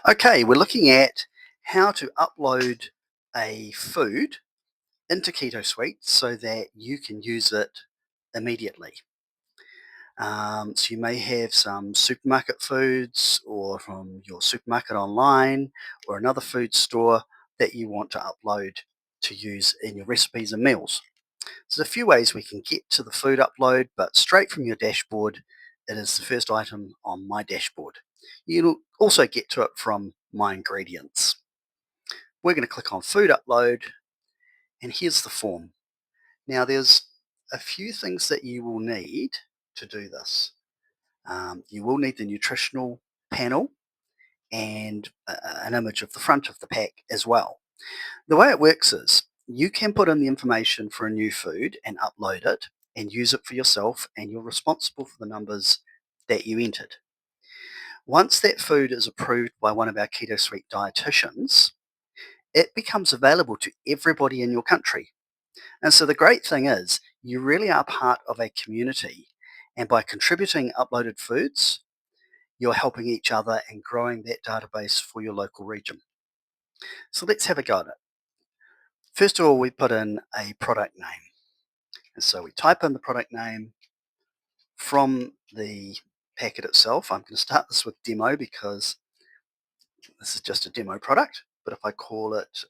Okay, we're looking at how to upload a food into KetoSuite so that you can use it immediately. So you may have some supermarket foods or from your supermarket online or another food store that you want to upload to use in your recipes and meals. So there's a few ways we can get to the food upload, but straight from your dashboard, it is the first item on my dashboard. You'll also get to it from my ingredients. We're going to click on food upload, and here's the form. Now there's a few things that you will need to do this. You will need the nutritional panel and an image of the front of the pack as well. The way it works is you can put in the information for a new food and upload it and use it for yourself, and you're responsible for the numbers that you entered. Once that food is approved by one of our KetoSuite dietitians, it becomes available to everybody in your country. And so the great thing is you really are part of a community, and by contributing uploaded foods, you're helping each other and growing that database for your local region. So let's have a go at it. First of all, we put in a product name. And so we type in the product name from the packet itself. I'm going to start this with demo because this is just a demo product. But if I call it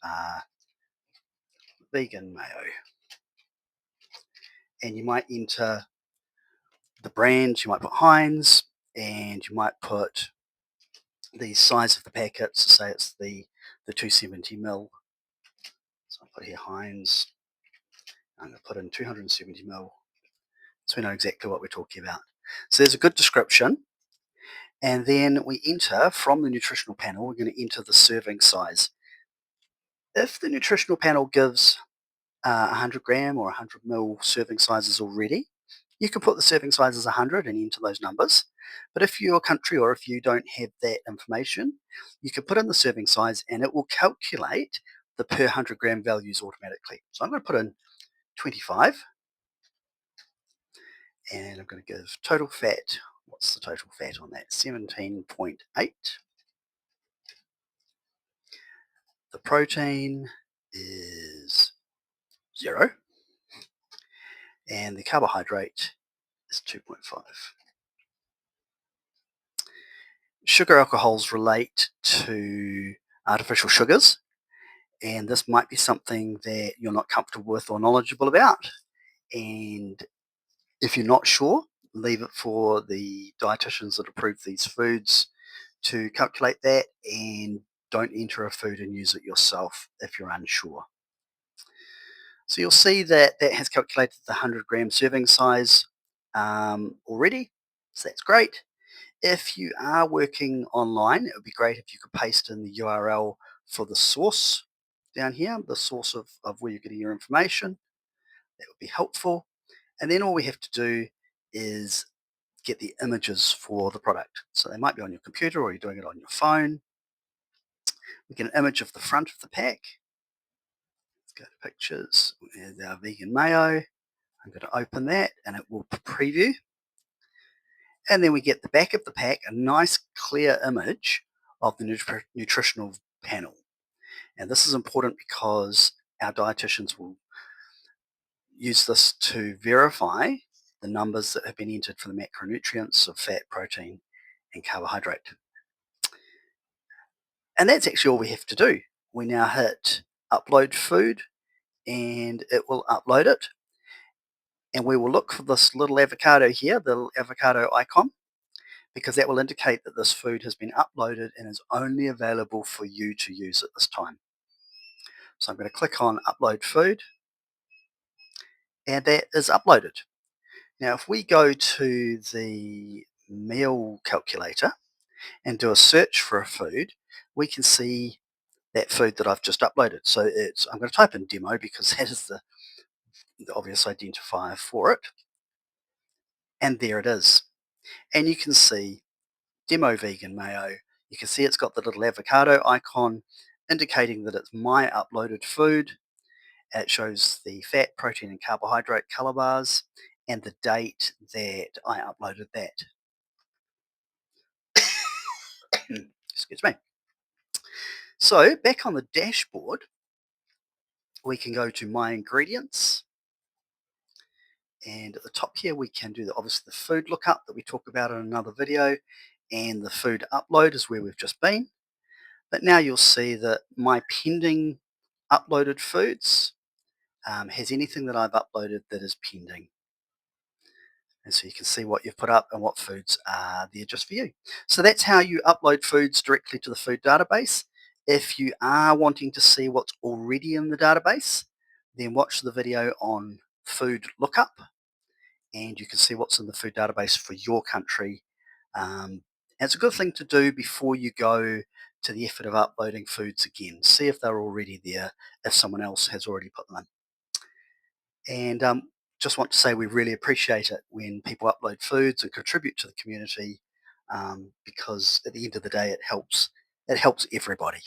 vegan mayo, and you might enter the brand, you might put Heinz, and you might put the size of the packet. So say it's the 270 ml. So I'll put here Heinz. I'm going to put in 270 ml, so we know exactly what we're talking about. So there's a good description. And then we enter from the nutritional panel, we're going to enter the serving size. If the nutritional panel gives 100 gram or 100 ml serving sizes already, you can put the serving size as 100 and enter those numbers. But if your country or if you don't have that information, you can put in the serving size and it will calculate the per 100 gram values automatically. So I'm going to put in 25, and I'm going to give total fat. What's the total fat on that? 17.8. The protein is 0, and the carbohydrate is 2.5. Sugar alcohols relate to artificial sugars, and this might be something that you're not comfortable with or knowledgeable about. And if you're not sure, leave it for the dietitians that approve these foods to calculate that, and don't enter a food and use it yourself if you're unsure. So you'll see that that has calculated the 100 gram serving size already, so that's great. If you are working online, it would be great if you could paste in the URL for the source down here, the source of where you're getting your information. That would be helpful. And then all we have to do is get the images for the product. So they might be on your computer or you're doing it on your phone. We get an image of the front of the pack. Let's go to pictures. There's our vegan mayo. I'm going to open that and it will preview. And then we get the back of the pack, a nice clear image of the nutritional panel. And this is important because our dietitians will use this to verify the numbers that have been entered for the macronutrients of fat, protein, and carbohydrate. And that's actually all we have to do. We now hit upload food and it will upload it. And we will look for this little avocado here, the little avocado icon, because that will indicate that this food has been uploaded and is only available for you to use at this time. So I'm going to click on upload food, and that is uploaded. Now if we go to the meal calculator and do a search for a food, we can see that food that I've just uploaded. So I'm going to type in demo because that is the obvious identifier for it. And there it is. And you can see demo vegan mayo. You can see it's got the little avocado icon indicating that it's my uploaded food. It shows the fat, protein, and carbohydrate color bars and the date that I uploaded that. Excuse me. So back on the dashboard, we can go to My Ingredients. And at the top here, we can do obviously the food lookup that we talk about in another video. And the food upload is where we've just been. But now you'll see that my pending uploaded foods has anything that I've uploaded that is pending. And so you can see what you've put up and what foods are there just for you. So that's how you upload foods directly to the food database. If you are wanting to see what's already in the database, then watch the video on food lookup and you can see what's in the food database for your country. And it's a good thing to do before you go to the effort of uploading foods again. See if they're already there, if someone else has already put them in. And just want to say we really appreciate it when people upload foods and contribute to the community because at the end of the day it helps everybody.